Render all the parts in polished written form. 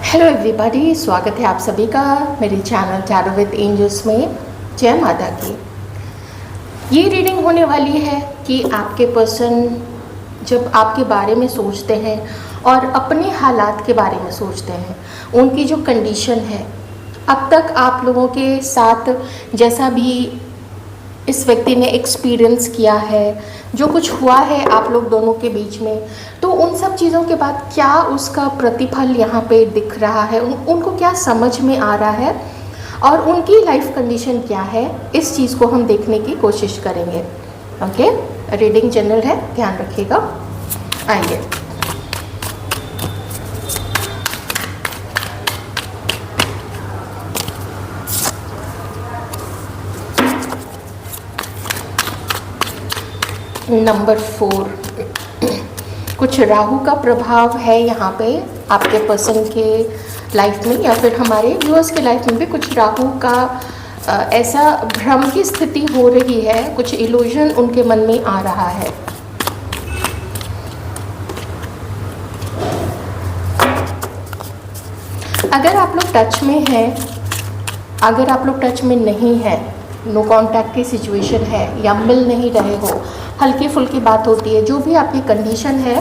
Hello everybody, स्वागत है आप सभी का मेरे चैनल टैरो विद एंजल्स में। जय माता की। ये रीडिंग होने वाली है कि आपके पर्सन जब आपके बारे में सोचते हैं और अपने हालात के बारे में सोचते हैं, उनकी जो कंडीशन है अब तक आप लोगों के साथ जैसा भी इस व्यक्ति ने एक्सपीरियंस किया है, जो कुछ हुआ है आप लोग दोनों के बीच में, तो उन सब चीज़ों के बाद क्या उसका प्रतिफल यहाँ पे दिख रहा है, उनको क्या समझ में आ रहा है और उनकी लाइफ कंडीशन क्या है, इस चीज़ को हम देखने की कोशिश करेंगे। ओके, रीडिंग जनरल है, ध्यान रखिएगा। आइए। नंबर 4, कुछ राहु का प्रभाव है यहाँ पे आपके पर्सन के लाइफ में, या फिर हमारे व्यूअर्स के लाइफ में भी कुछ राहु का ऐसा भ्रम की स्थिति हो रही है, कुछ इल्यूजन उनके मन में आ रहा है। अगर आप लोग टच में हैं, अगर आप लोग टच में नहीं हैं, नो कांटेक्ट की सिचुएशन है या मिल नहीं रहे हो, हल्की फुल्की बात होती है, जो भी आपकी कंडीशन है,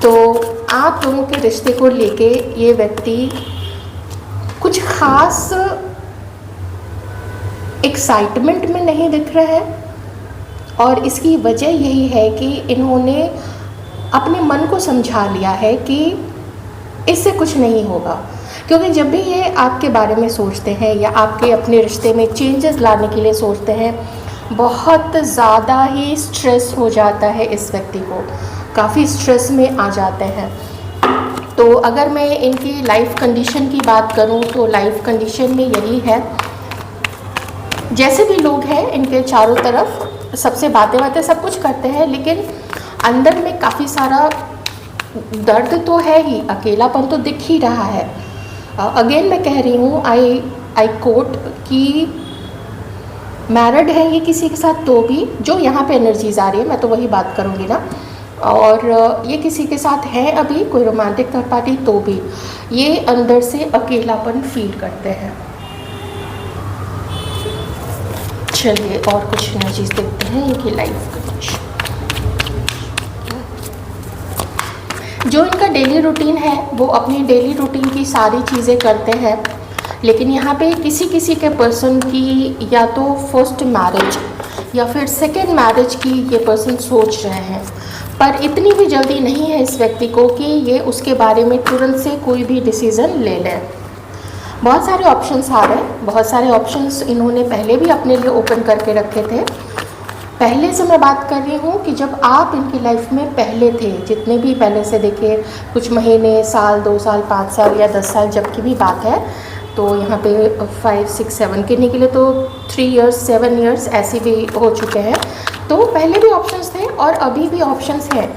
तो आप लोगों के रिश्ते को लेके ये व्यक्ति कुछ खास एक्साइटमेंट में नहीं दिख रहा है। और इसकी वजह यही है कि इन्होंने अपने मन को समझा लिया है कि इससे कुछ नहीं होगा, क्योंकि जब भी ये आपके बारे में सोचते हैं या आपके अपने रिश्ते में चेंजेस लाने के लिए सोचते हैं, बहुत ज़्यादा ही स्ट्रेस हो जाता है इस व्यक्ति को, काफ़ी स्ट्रेस में आ जाते हैं। तो अगर मैं इनकी लाइफ कंडीशन की बात करूं तो लाइफ कंडीशन में यही है, जैसे भी लोग हैं इनके चारों तरफ सबसे बातें सब कुछ करते हैं, लेकिन अंदर में काफ़ी सारा दर्द तो है ही, अकेलापन तो दिख ही रहा है। अगेन मैं कह रही हूँ, आई कोट कि मैरिड है ये किसी के साथ, तो भी जो यहाँ पे एनर्जीज आ रही है, मैं तो वही बात करूँगी ना, और ये किसी के साथ है अभी कोई रोमांटिक थर्ड पार्टी, तो भी ये अंदर से अकेलापन फील करते हैं। चलिए और कुछ एनर्जीज देखते हैं इनकी लाइफ कंडीशन। जो इनका डेली रूटीन है वो अपनी डेली रूटीन की सारी चीज़ें करते हैं, लेकिन यहाँ पे किसी किसी के पर्सन की या तो फर्स्ट मैरिज या फिर सेकेंड मैरिज की ये पर्सन सोच रहे हैं, पर इतनी भी जल्दी नहीं है इस व्यक्ति को कि ये उसके बारे में तुरंत से कोई भी डिसीज़न ले लें। बहुत सारे ऑप्शंस आ रहे हैं, बहुत सारे ऑप्शंस इन्होंने पहले भी अपने लिए ओपन करके रखे थे। पहले से मैं बात कर रही हूँ कि जब आप इनकी लाइफ में पहले थे, जितने भी पहले से देखिए, कुछ महीने, साल, 2 साल, 5 साल या 10 साल जब की भी बात है, तो यहाँ पे 5, 6, 7 गिनने के लिए तो 3 इयर्स, 7 इयर्स ऐसे भी हो चुके हैं। तो पहले भी ऑप्शंस थे और अभी भी ऑप्शंस हैं,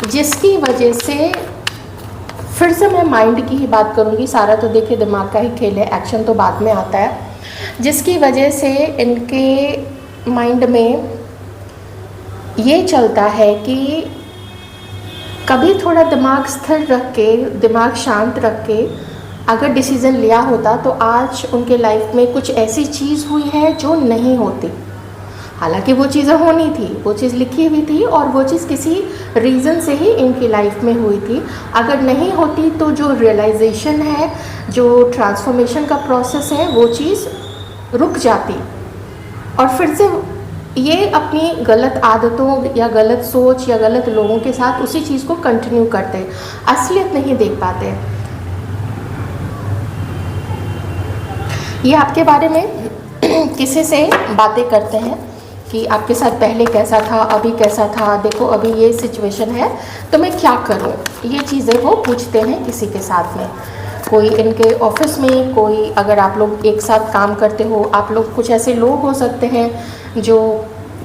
जिसकी वजह से फिर से मैं माइंड की ही बात करूँगी। सारा तो देखिए दिमाग का ही खेल है, एक्शन तो बाद में आता है, जिसकी वजह से इनके माइंड में ये चलता है कि कभी थोड़ा दिमाग स्थिर रख के, दिमाग शांत रख के अगर डिसीज़न लिया होता तो आज उनके लाइफ में कुछ ऐसी चीज़ हुई है जो नहीं होती। हालांकि वो चीज़ें होनी थी, वो चीज़ लिखी हुई थी और वो चीज़ किसी रीज़न से ही इनकी लाइफ में हुई थी। अगर नहीं होती तो जो रियलाइजेशन है, जो ट्रांसफॉर्मेशन का प्रोसेस है, वो चीज़ रुक जाती और फिर से ये अपनी गलत आदतों या गलत सोच या गलत लोगों के साथ उसी चीज़ को कंटिन्यू करते, असलियत नहीं देख पाते। ये आपके बारे में किसी से बातें करते हैं कि आपके साथ पहले कैसा था, अभी कैसा था, देखो अभी ये सिचुएशन है तो मैं क्या करूं, ये चीज़ें वो पूछते हैं किसी के साथ में। कोई इनके ऑफिस में, कोई अगर आप लोग एक साथ काम करते हो, आप लोग कुछ ऐसे लोग हो सकते हैं जो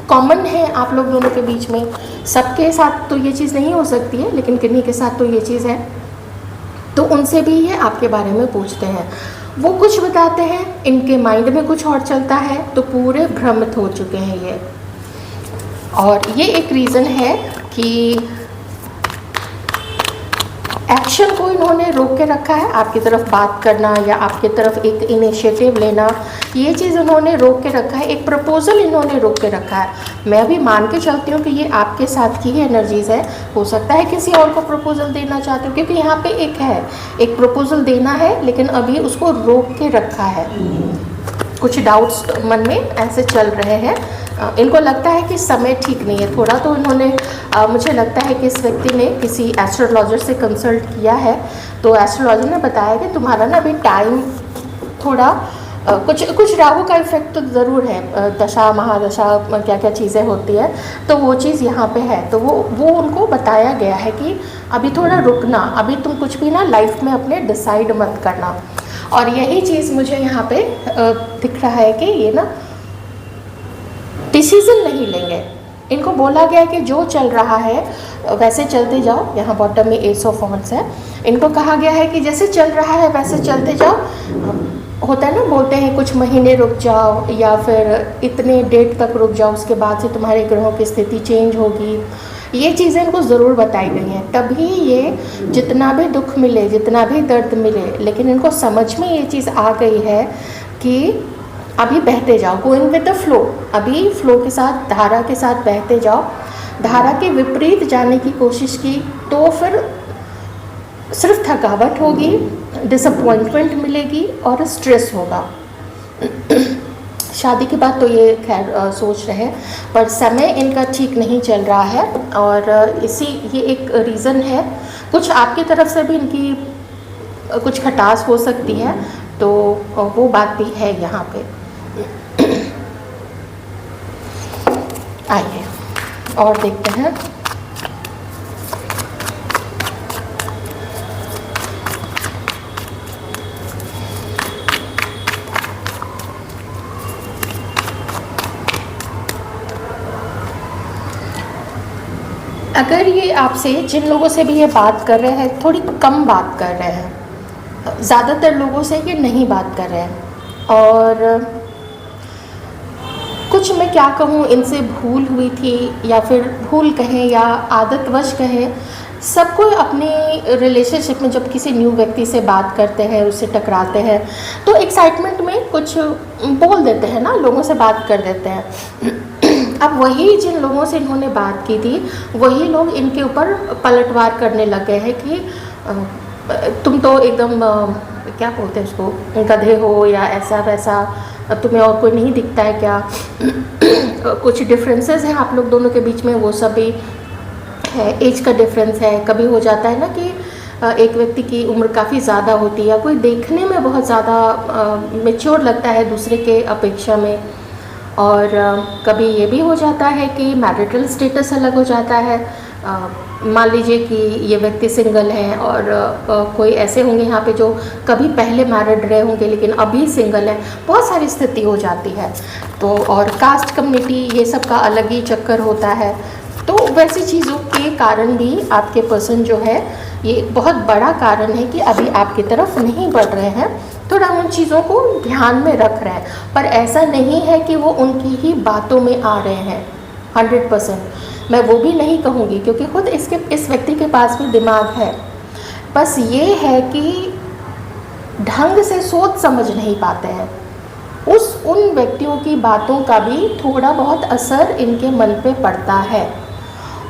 कॉमन है आप लोग दोनों के बीच में। सबके साथ तो ये चीज़ नहीं हो सकती है, लेकिन किन्हीं के साथ तो ये चीज़ है, तो उनसे भी ये आपके बारे में पूछते हैं। वो कुछ बताते हैं, इनके माइंड में कुछ और चलता है, तो पूरे भ्रमित हो चुके हैं ये। और ये एक रीज़न है कि एक्शन को इन्होंने रोक के रखा है, आपकी तरफ बात करना या आपकी तरफ एक इनिशिएटिव लेना, ये चीज़ इन्होंने रोक के रखा है। एक प्रपोज़ल इन्होंने रोक के रखा है। मैं भी मान के चलती हूँ कि ये आपके साथ की ही एनर्जीज़ है। हो सकता है किसी और को प्रपोज़ल देना चाहते हो, क्योंकि यहाँ पे एक प्रपोज़ल देना है लेकिन अभी उसको रोक के रखा है। कुछ डाउट्स मन में ऐसे चल रहे हैं। इनको लगता है कि समय ठीक नहीं है थोड़ा, तो इन्होंने मुझे लगता है कि इस व्यक्ति ने किसी एस्ट्रोलॉजर से कंसल्ट किया है, तो एस्ट्रोलॉजर ने बताया कि तुम्हारा ना अभी टाइम थोड़ा कुछ राहु का इफेक्ट तो ज़रूर है, दशा महादशा क्या क्या चीज़ें होती है, तो वो चीज़ यहाँ पे है। तो वो उनको बताया गया है कि अभी थोड़ा रुकना, अभी तुम कुछ भी ना लाइफ में अपने डिसाइड मत करना। और यही चीज़ मुझे यहाँ पे दिख रहा है कि ये ना डिसीज़न नहीं लेंगे। इनको बोला गया है कि जो चल रहा है वैसे चलते जाओ। यहाँ बॉटम में एस ऑफ वॉन्ड्स है। इनको कहा गया है कि जैसे चल रहा है वैसे चलते जाओ। होता है ना, बोलते हैं कुछ महीने रुक जाओ या फिर इतने डेट तक रुक जाओ, उसके बाद से तुम्हारे ग्रहों की स्थिति चेंज होगी। ये चीज़ें इनको ज़रूर बताई गई हैं, तभी ये जितना भी दुख मिले, जितना भी दर्द मिले, लेकिन इनको समझ में ये चीज़ आ गई है कि अभी बहते जाओ, गोइंग विद द फ्लो। अभी फ्लो के साथ, धारा के साथ बहते जाओ। धारा के विपरीत जाने की कोशिश की तो फिर सिर्फ थकावट होगी, डिसअपॉइंटमेंट मिलेगी और स्ट्रेस होगा। शादी के बाद तो ये खैर सोच रहे हैं, पर समय इनका ठीक नहीं चल रहा है और ये एक रीज़न है। कुछ आपकी तरफ से भी इनकी कुछ खटास हो सकती है, तो वो बात भी है यहाँ पे। आइए और देखते हैं। अगर ये आपसे, जिन लोगों से भी ये बात कर रहे हैं, थोड़ी कम बात कर रहे हैं, ज़्यादातर लोगों से ये नहीं बात कर रहे हैं, और कुछ मैं क्या कहूँ, इनसे भूल हुई थी या फिर भूल कहें या आदतवश कहें, सबको अपने रिलेशनशिप में जब किसी न्यू व्यक्ति से बात करते हैं, उससे टकराते हैं, तो एक्साइटमेंट में कुछ बोल देते हैं ना, लोगों से बात कर देते हैं। अब वही जिन लोगों से इन्होंने बात की थी, वही लोग इनके ऊपर पलटवार करने लग गए हैं कि तुम तो एकदम क्या बोलते हैं उसको, गधे हो या ऐसा वैसा, तुम्हें और कोई नहीं दिखता है क्या। कुछ डिफरेंसेस हैं आप लोग दोनों के बीच में, वो सब भी है। एज का डिफरेंस है। कभी हो जाता है ना कि एक व्यक्ति की उम्र काफ़ी ज़्यादा होती है, या कोई देखने में बहुत ज़्यादा मैच्योर लगता है दूसरे के अपेक्षा में, और कभी ये भी हो जाता है कि मैरिटल स्टेटस अलग हो जाता है। मान लीजिए कि ये व्यक्ति सिंगल हैं और कोई ऐसे होंगे यहाँ पे जो कभी पहले मैरिड रहे होंगे लेकिन अभी सिंगल हैं, बहुत सारी स्थिति हो जाती है। तो और कास्ट कम्युनिटी, ये सब का अलग ही चक्कर होता है। तो वैसी चीज़ों के कारण भी आपके पर्सन जो है, ये बहुत बड़ा कारण है कि अभी आपकी तरफ नहीं बढ़ रहे हैं। थोड़ा उन चीज़ों को ध्यान में रख रहे हैं, पर ऐसा नहीं है कि वो उनकी ही बातों में आ रहे हैं 100%। मैं वो भी नहीं कहूँगी, क्योंकि खुद इस व्यक्ति के पास भी दिमाग है। बस ये है कि ढंग से सोच समझ नहीं पाते हैं। उन व्यक्तियों की बातों का भी थोड़ा बहुत असर इनके मन पे पड़ता है।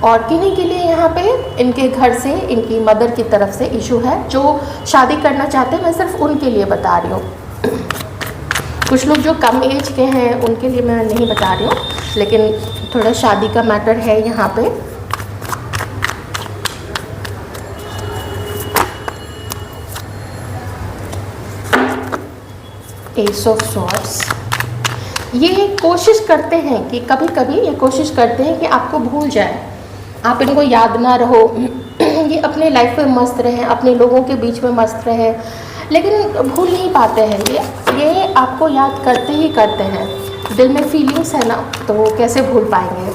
और किन्हीं के लिए यहाँ पे इनके घर से, इनकी मदर की तरफ से इशू है। जो शादी करना चाहते हैं, मैं सिर्फ उनके लिए बता रही हूँ। कुछ लोग जो कम एज के हैं उनके लिए मैं नहीं बता रही हूँ, लेकिन थोड़ा शादी का मैटर है यहाँ पे। एस ऑफ सॉर्ड्स, ये कोशिश करते हैं कि कभी कभी ये कोशिश करते हैं कि आपको भूल जाए, आप इनको याद ना रहो। ये अपने लाइफ में मस्त रहें, अपने लोगों के बीच में मस्त रहें, लेकिन भूल नहीं पाते हैं। ये आपको याद करते ही करते हैं। दिल में फीलिंग्स है ना, तो वो कैसे भूल पाएंगे।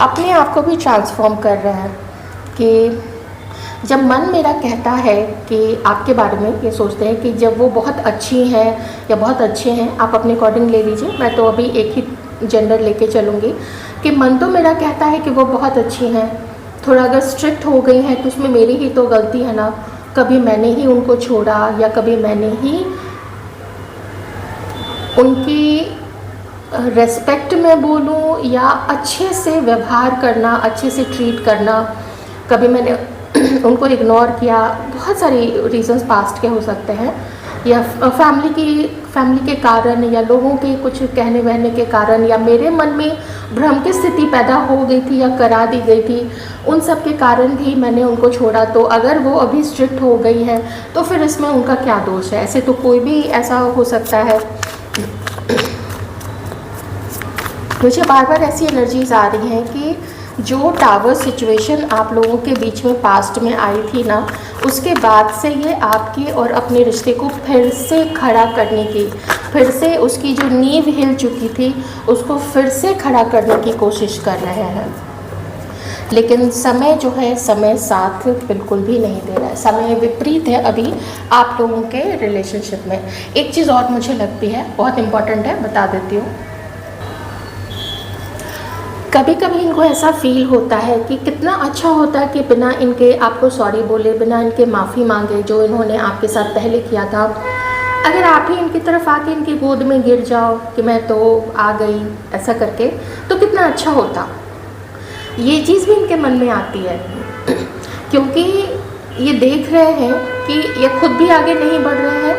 अपने आप को भी ट्रांसफॉर्म कर रहे हैं कि जब मन मेरा कहता है कि आपके बारे में, ये सोचते हैं कि जब वो बहुत अच्छी हैं या बहुत अच्छे हैं, आप अपने अकॉर्डिंग ले लीजिए, मैं तो अभी एक ही जेंडर लेके चलूँगी, कि मन तो मेरा कहता है कि वो बहुत अच्छी हैं थोड़ा अगर स्ट्रिक्ट हो गई हैं तो उसमें मेरी ही तो गलती है ना। कभी मैंने ही उनको छोड़ा या कभी मैंने ही उनकी रेस्पेक्ट में बोलूँ या अच्छे से व्यवहार करना, अच्छे से ट्रीट करना, कभी मैंने उनको इग्नोर किया। बहुत सारी रीजंस पास्ट के हो सकते हैं, या फैमिली के कारण, या लोगों के कुछ कहने वहने के कारण, या मेरे मन में भ्रम की स्थिति पैदा हो गई थी या करा दी गई थी, उन सब के कारण भी मैंने उनको छोड़ा। तो अगर वो अभी स्ट्रिक्ट हो गई है तो फिर इसमें उनका क्या दोष है? ऐसे तो कोई भी ऐसा हो सकता है। मुझे बार बार ऐसी एनर्जीज आ रही हैं कि जो टावर सिचुएशन आप लोगों के बीच में पास्ट में आई थी ना, उसके बाद से ये आपके और अपने रिश्ते को फिर से खड़ा करने की, फिर से उसकी जो नींव हिल चुकी थी उसको फिर से खड़ा करने की कोशिश कर रहे हैं। लेकिन समय जो है, समय साथ बिल्कुल भी नहीं दे रहा है। समय विपरीत है अभी आप लोगों के रिलेशनशिप में। एक चीज़ और मुझे लगती है बहुत इम्पॉर्टेंट है, बता देती हूँ। कभी कभी इनको ऐसा फील होता है कि कितना अच्छा होता है कि बिना इनके आपको सॉरी बोले, बिना इनके माफ़ी मांगे जो इन्होंने आपके साथ पहले किया था, अगर आप ही इनकी तरफ आके इनकी गोद में गिर जाओ कि मैं तो आ गई, ऐसा करके, तो कितना अच्छा होता। ये चीज़ भी इनके मन में आती है क्योंकि ये देख रहे हैं कि ये खुद भी आगे नहीं बढ़ रहे हैं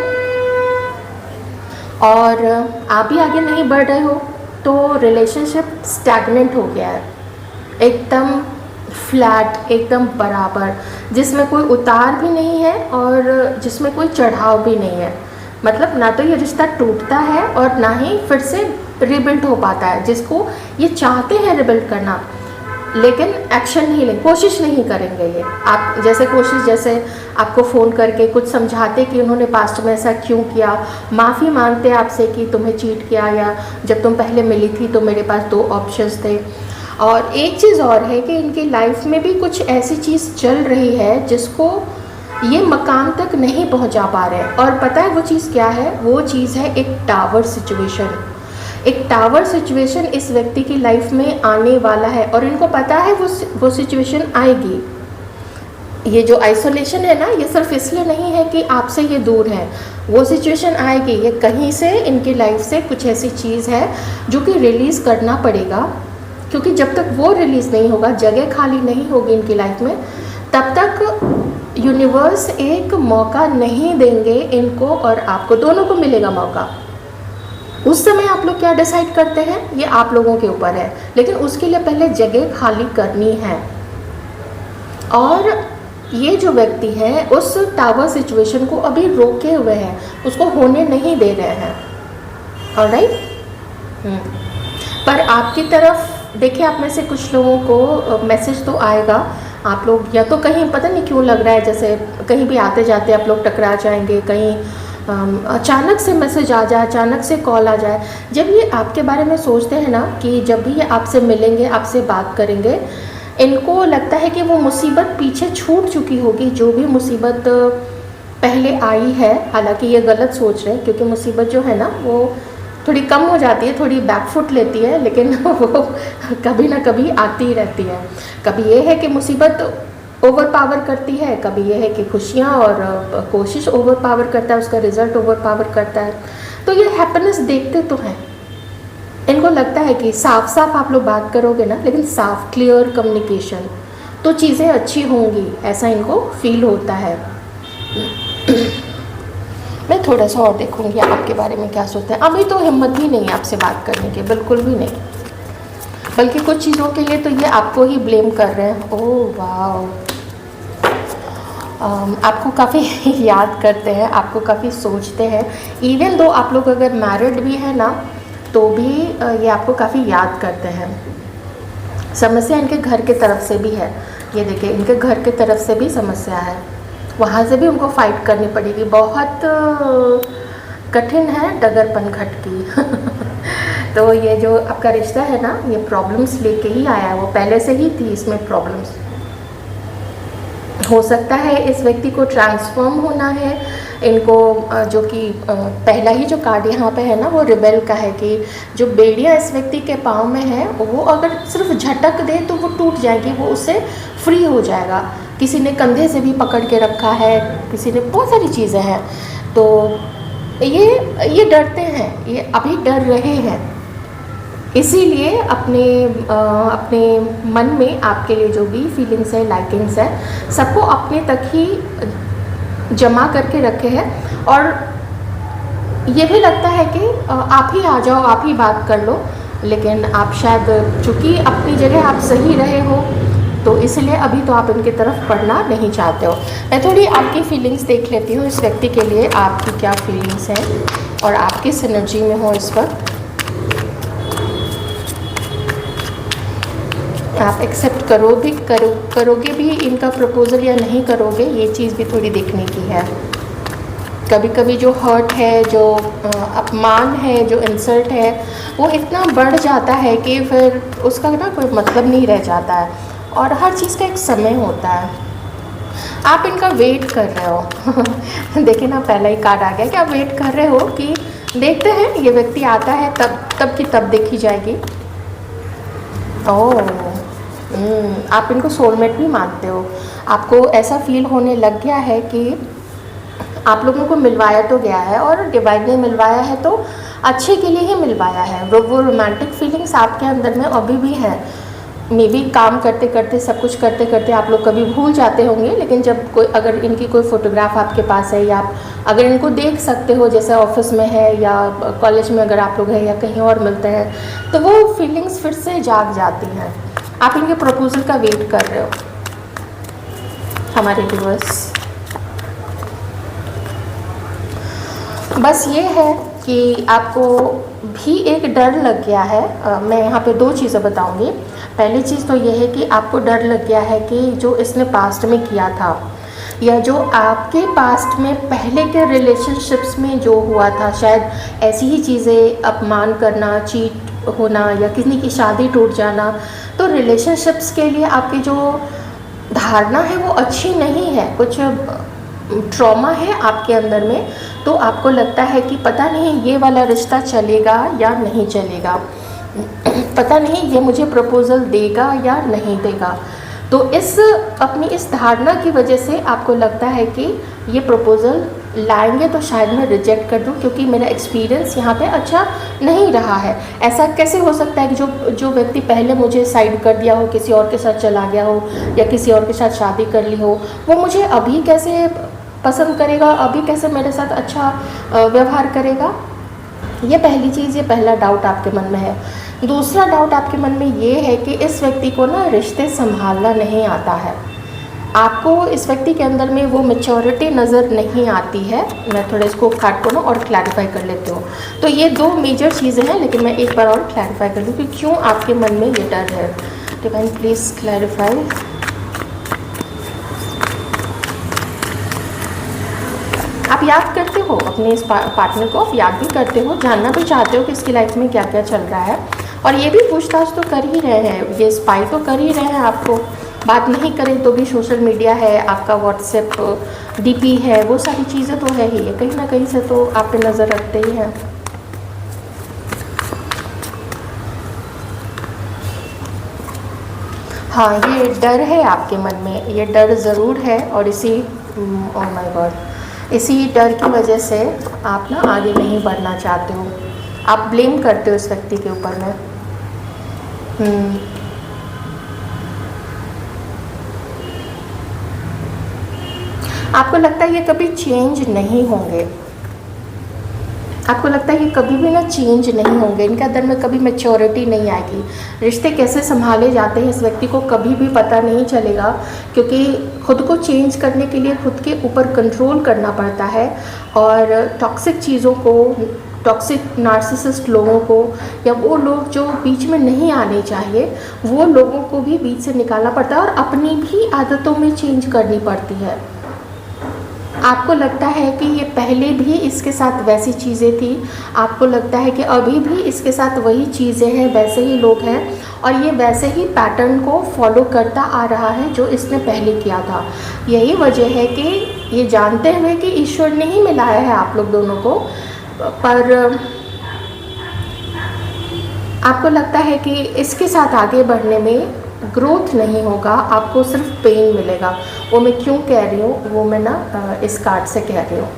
और आप भी आगे नहीं बढ़ रहे हो, तो रिलेशनशिप स्टैग्नेंट हो गया है, एकदम फ्लैट, एकदम बराबर, जिसमें कोई उतार भी नहीं है और जिसमें कोई चढ़ाव भी नहीं है। मतलब ना तो ये रिश्ता टूटता है और ना ही फिर से रिबिल्ड हो पाता है, जिसको ये चाहते हैं रिबिल्ड करना, लेकिन एक्शन नहीं लेंगे, कोशिश नहीं करेंगे ये। आप जैसे आपको फ़ोन करके कुछ समझाते कि उन्होंने पास्ट में ऐसा क्यों किया, माफ़ी मांगते आपसे कि तुम्हें चीट किया, या जब तुम पहले मिली थी तो मेरे पास 2 ऑप्शंस थे। और एक चीज़ और है कि इनकी लाइफ में भी कुछ ऐसी चीज़ चल रही है जिसको ये मकाम तक नहीं पहुंचा पा रहे हैं। और पता है वो चीज़ क्या है? वो चीज़ है एक टावर सिचुएशन। एक टावर सिचुएशन इस व्यक्ति की लाइफ में आने वाला है और इनको पता है वो सिचुएशन आएगी। ये जो आइसोलेशन है ना, ये सिर्फ इसलिए नहीं है कि आपसे ये दूर है, वो सिचुएशन आएगी। ये कहीं से इनकी लाइफ से कुछ ऐसी चीज़ है जो कि रिलीज़ करना पड़ेगा, क्योंकि जब तक वो रिलीज़ नहीं होगा, जगह खाली नहीं होगी इनकी लाइफ में, तब तक यूनिवर्स एक मौका नहीं देंगे इनको और आपको, दोनों को मिलेगा मौका। उस समय आप लोग क्या डिसाइड करते हैं ये आप लोगों के ऊपर है, लेकिन उसके लिए पहले जगह खाली करनी है। और ये जो व्यक्ति है उस टावर सिचुएशन को अभी रोके हुए हैं, उसको होने नहीं दे रहे हैं। ऑलराइट। पर आपकी तरफ देखिए, आप में से कुछ लोगों को मैसेज तो आएगा, आप लोग या तो कहीं पता नहीं क्यों लग रहा है जैसे कहीं भी आते जाते आप लोग टकरा जाएंगे, कहीं अचानक से मैसेज आ जाए, अचानक से कॉल आ जाए। जब ये आपके बारे में सोचते हैं ना कि जब भी ये आपसे मिलेंगे, आपसे बात करेंगे, इनको लगता है कि वो मुसीबत पीछे छूट चुकी होगी, जो भी मुसीबत पहले आई है। हालांकि ये गलत सोच रहे हैं, क्योंकि मुसीबत जो है ना वो थोड़ी कम हो जाती है, थोड़ी बैकफुट लेती है, लेकिन वो कभी ना कभी आती ही रहती है। कभी ये है कि मुसीबत ओवर पावर करती है, कभी ये है कि खुशियाँ और कोशिश ओवर पावर करता है, उसका रिजल्ट ओवर पावर करता है। तो ये हैप्पीनेस देखते तो हैं, इनको लगता है कि साफ साफ आप लोग बात करोगे ना, लेकिन साफ क्लियर कम्युनिकेशन, तो चीज़ें अच्छी होंगी, ऐसा इनको फील होता है। मैं थोड़ा सा और देखूंगी आपके बारे में क्या सोचते हैं। अभी तो हिम्मत ही नहीं है आपसे बात करने की, बिल्कुल भी नहीं, बल्कि कुछ चीज़ों के लिए तो ये आपको ही ब्लेम कर रहे हैं। ओह वाह, आपको काफ़ी याद करते हैं, आपको काफ़ी सोचते हैं। इवन दो आप लोग अगर मैरिड भी है ना, तो भी ये आपको काफ़ी याद करते हैं। समस्या इनके घर के तरफ से भी है, ये देखिए, इनके घर के तरफ से भी समस्या है, वहाँ से भी उनको फाइट करनी पड़ेगी। बहुत कठिन है डगरपन खटकी। तो ये जो आपका रिश्ता है ना, ये प्रॉब्लम्स लेके ही आया है, वो पहले से ही थी इसमें प्रॉब्लम्स। हो सकता है इस व्यक्ति को ट्रांसफॉर्म होना है। इनको जो कि पहला ही जो कार्ड यहाँ पे है ना, वो रिबेल का है कि जो बेड़ियाँ इस व्यक्ति के पाँव में है वो अगर सिर्फ झटक दे तो वो टूट जाएगी, वो उससे फ्री हो जाएगा। किसी ने कंधे से भी पकड़ के रखा है, किसी ने, बहुत सारी चीज़ें हैं। तो ये डरते हैं, ये अभी डर रहे हैं, इसीलिए अपने मन में आपके लिए जो भी फीलिंग्स है, लाइकिंग्स है, सबको अपने तक ही जमा करके रखे हैं। और ये भी लगता है कि आप ही आ जाओ, आप ही बात कर लो, लेकिन आप शायद चूँकि अपनी जगह आप सही रहे हो तो इसलिए अभी तो आप इनकी तरफ पढ़ना नहीं चाहते हो। मैं थोड़ी आपकी फीलिंग्स देख लेती हूँ, इस व्यक्ति के लिए आपकी क्या फीलिंग्स हैं और आप किस एनर्जी में हो इस वक्त। आप एक्सेप्ट करोगे भी इनका प्रपोज़ल या नहीं करोगे, ये चीज़ भी थोड़ी देखने की है। कभी कभी जो हर्ट है, जो अपमान है, जो इंसल्ट है, वो इतना बढ़ जाता है कि फिर उसका ना कोई मतलब नहीं रह जाता है। और हर चीज़ का एक समय होता है। आप इनका वेट कर रहे हो देखिए ना, पहला ही कार्ड आ गया कि आप वेट कर रहे हो कि देखते हैं ये व्यक्ति आता है तब की तब देखी जाएगी। ओह, आप इनको सोलमेट भी मानते हो। आपको ऐसा फील होने लग गया है कि आप लोगों को मिलवाया तो गया है और डिवाइन ने मिलवाया है तो अच्छे के लिए ही मिलवाया है। वो रोमांटिक फीलिंग्स आपके अंदर में अभी भी हैं। मे बी काम करते करते, सब कुछ करते करते आप लोग कभी भूल जाते होंगे, लेकिन जब कोई, अगर इनकी कोई फ़ोटोग्राफ आपके पास है या आप अगर इनको देख सकते हो, जैसे ऑफिस में है या कॉलेज में अगर आप लोग हैं या कहीं और मिलते हैं, तो वो फीलिंग्स फिर से जाग जाती हैं। आप इनके प्रपोजल का वेट कर रहे हो हमारे व्यूअर्स। बस ये है कि आपको भी एक डर लग गया है। मैं यहाँ पे दो चीज़ें बताऊँगी। पहली चीज़ तो ये है कि आपको डर लग गया है कि जो इसने पास्ट में किया था या जो आपके पास्ट में पहले के रिलेशनशिप्स में जो हुआ था, शायद ऐसी ही चीज़ें, अपमान करना, चीट होना या किसी की शादी टूट जाना। तो रिलेशनशिप्स के लिए आपकी जो धारणा है वो अच्छी नहीं है, कुछ ट्रॉमा है आपके अंदर में। तो आपको लगता है कि पता नहीं ये वाला रिश्ता चलेगा या नहीं चलेगा, पता नहीं ये मुझे प्रपोज़ल देगा या नहीं देगा। तो अपनी इस धारणा की वजह से आपको लगता है कि ये प्रपोज़ल लाएंगे तो शायद मैं रिजेक्ट कर दूं, क्योंकि मेरा एक्सपीरियंस यहाँ पे अच्छा नहीं रहा है। ऐसा कैसे हो सकता है कि जो व्यक्ति पहले मुझे साइड कर दिया हो, किसी और के साथ चला गया हो या किसी और के साथ शादी कर ली हो, वो मुझे अभी कैसे पसंद करेगा, अभी कैसे मेरे साथ अच्छा व्यवहार करेगा। ये पहली चीज़, ये पहला डाउट आपके मन में है। दूसरा डाउट आपके मन में ये है कि इस व्यक्ति को ना रिश्ते संभालना नहीं आता है। आपको इस व्यक्ति के अंदर में वो मैच्योरिटी नज़र नहीं आती है। मैं थोड़ा इसको कार्ड को ना और क्लैरिफाई कर लेती हूँ। तो ये दो मेजर चीज़ें हैं, लेकिन मैं एक बार और क्लैरिफाई कर दूँ कि क्यों आपके मन में ये डर है। Divine please clarify. आप याद करते हो अपने इस पार्टनर को, आप याद भी करते हो, जानना भी चाहते हो कि इसकी लाइफ में क्या क्या चल रहा है, और ये भी पूछताछ तो कर ही रहे हैं, ये स्पाई तो कर ही रहे हैं आपको। बात नहीं करें तो भी सोशल मीडिया है, आपका व्हाट्सएप डीपी है, वो सारी चीज़ें तो है ही, कहीं ना कहीं से तो आप पे नज़र रखते ही हैं। हाँ, ये डर है आपके मन में, ये डर ज़रूर है, और ओह माय गॉड, इसी डर की वजह से आप ना आगे नहीं बढ़ना चाहते हो। आप ब्लेम करते हो इस व्यक्ति के ऊपर में। आपको लगता है ये कभी चेंज नहीं होंगे, आपको लगता है ये कभी भी ना चेंज नहीं होंगे, इनके अंदर में कभी मैच्योरिटी नहीं आएगी। रिश्ते कैसे संभाले जाते हैं इस व्यक्ति को कभी भी पता नहीं चलेगा, क्योंकि खुद को चेंज करने के लिए खुद के ऊपर कंट्रोल करना पड़ता है, और टॉक्सिक चीज़ों को, टॉक्सिक नार्सिसिस्ट लोगों को, या वो लोग जो बीच में नहीं आने चाहिए, वो लोगों को भी बीच से निकालना पड़ता है, और अपनी भी आदतों में चेंज करनी पड़ती है। आपको लगता है कि ये पहले भी इसके साथ वैसी चीज़ें थी, आपको लगता है कि अभी भी इसके साथ वही चीज़ें हैं, वैसे ही लोग हैं और ये वैसे ही पैटर्न को फॉलो करता आ रहा है जो इसने पहले किया था। यही वजह है कि ये जानते हुए कि ईश्वर ने ही मिलाया है आप लोग दोनों को, पर आपको लगता है कि इसके साथ आगे बढ़ने में ग्रोथ नहीं होगा, आपको सिर्फ पेन मिलेगा। वो मैं क्यों कह रही हूँ, वो मैं ना इस कार्ड से कह रही हूँ।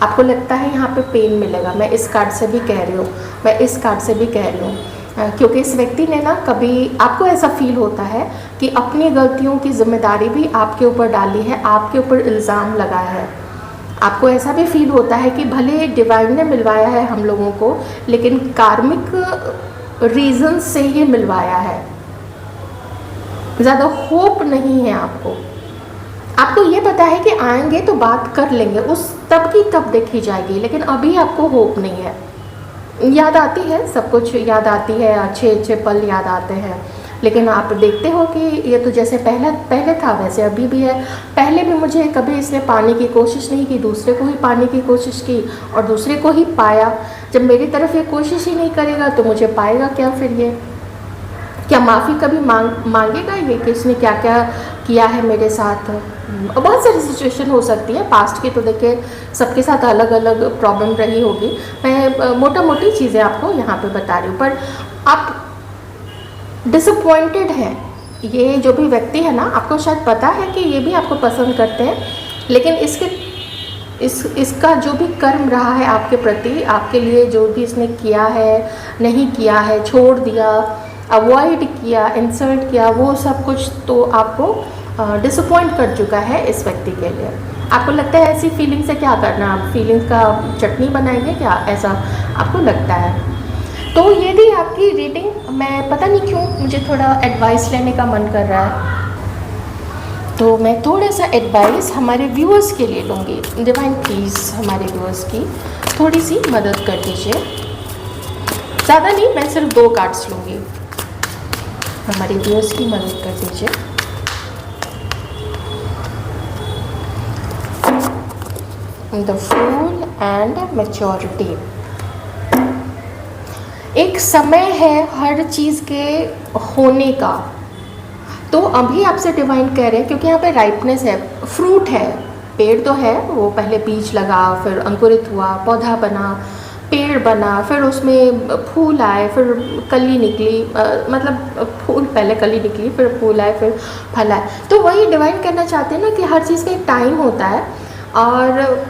आपको लगता है यहाँ पे पेन मिलेगा, मैं इस कार्ड से भी कह रही हूँ, मैं इस कार्ड से भी कह रही हूँ, क्योंकि इस व्यक्ति ने ना कभी आपको ऐसा फील होता है कि अपनी गलतियों की जिम्मेदारी भी आपके ऊपर डाली है, आपके ऊपर इल्ज़ाम लगाया है। आपको ऐसा भी फील होता है कि भले डिवाइन ने मिलवाया है हम लोगों को, लेकिन कार्मिक रीज़न से ही मिलवाया है। ज़्यादा होप नहीं है आपको। आपको ये पता है कि आएंगे तो बात कर लेंगे, उस तब की तब देखी जाएगी, लेकिन अभी आपको होप नहीं है। याद आती है, सब कुछ याद आती है, अच्छे अच्छे पल याद आते हैं, लेकिन आप देखते हो कि ये तो जैसे पहले था वैसे अभी भी है। पहले भी मुझे कभी इसने पाने की कोशिश नहीं की, दूसरे को ही पाने की कोशिश की और दूसरे को ही पाया। जब मेरी तरफ ये कोशिश ही नहीं करेगा तो मुझे पाएगा क्या फिर? ये क्या माफ़ी कभी मांगेगा ये कि इसने क्या क्या किया है मेरे साथ? बहुत सारी सिचुएशन हो सकती है, पास्ट की तो देखिए सबके साथ अलग अलग प्रॉब्लम रही होगी। मैं मोटा मोटी चीज़ें आपको यहाँ पे बता रही हूँ, पर आप डिसअपॉइंटेड हैं। ये जो भी व्यक्ति है ना, आपको शायद पता है कि ये भी आपको पसंद करते हैं, लेकिन इसका जो भी कर्म रहा है आपके प्रति, आपके लिए जो भी इसने किया है, नहीं किया है, छोड़ दिया, अवॉइड किया, इंसल्ट किया, वो सब कुछ तो आपको डिसअपॉइंट कर चुका है इस व्यक्ति के लिए। आपको लगता है ऐसी फीलिंग से क्या करना, आप फीलिंग्स का चटनी बनाएंगे क्या, ऐसा आपको लगता है? तो ये थी आपकी रीडिंग। मैं पता नहीं क्यों मुझे थोड़ा एडवाइस लेने का मन कर रहा है, तो मैं थोड़ा सा एडवाइस हमारे व्यूअर्स के लिए लूँगी। डिवाइन प्लीज़ हमारे व्यूअर्स की थोड़ी सी मदद कर दीजिए। ज़्यादा नहीं, मैं सिर्फ 2 कार्ड्स लूँगी, हमारे व्यूअर्स की मदद कर दीजिए। The full and maturity. एक समय है हर चीज़ के होने का, तो अभी आपसे डिवाइन कह रहे हैं, क्योंकि यहाँ पे राइपनेस है, फ्रूट है, पेड़ तो है, वो पहले बीज लगा, फिर अंकुरित हुआ, पौधा बना, पेड़ बना, फिर उसमें फूल आए, फिर कली निकली, मतलब फूल पहले कली निकली, फिर फूल आए, फिर फल आए। तो वही डिवाइन करना चाहते हैं ना कि हर चीज़ का एक टाइम होता है, और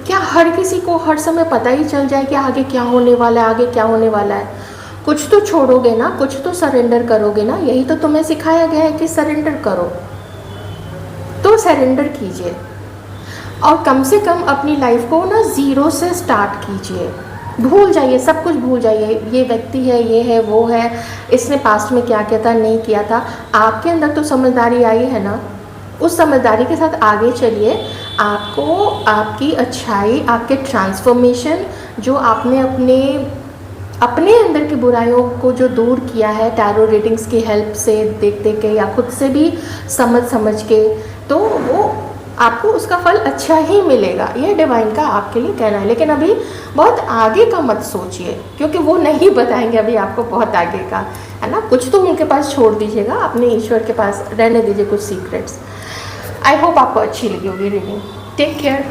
क्या हर किसी को हर समय पता ही चल जाए कि आगे क्या होने वाला है, आगे क्या होने वाला है? कुछ तो छोड़ोगे ना, कुछ तो सरेंडर करोगे ना। यही तो तुम्हें सिखाया गया है कि सरेंडर करो, तो सरेंडर कीजिए और कम से कम अपनी लाइफ को ना ज़ीरो से स्टार्ट कीजिए। भूल जाइए, सब कुछ भूल जाइए। ये व्यक्ति है, ये है, वो है, इसने पास्ट में क्या किया था, नहीं किया था। आपके अंदर तो समझदारी आई है ना, उस समझदारी के साथ आगे चलिए। आपको आपकी अच्छाई, आपके ट्रांसफॉर्मेशन, जो आपने अपने अंदर की बुराइयों को जो दूर किया है टैरो रीडिंग्स की हेल्प से, देख देख के या खुद से भी समझ के, तो वो आपको उसका फल अच्छा ही मिलेगा। ये डिवाइन का आपके लिए कहना है। लेकिन अभी बहुत आगे का मत सोचिए, क्योंकि वो नहीं बताएंगे अभी आपको बहुत आगे का, है ना। कुछ तो उनके पास छोड़ दीजिएगा, अपने ईश्वर के पास रहने दीजिए कुछ सीक्रेट्स। आई होप आपको अच्छी लगी होगी रीडिंग। Take care.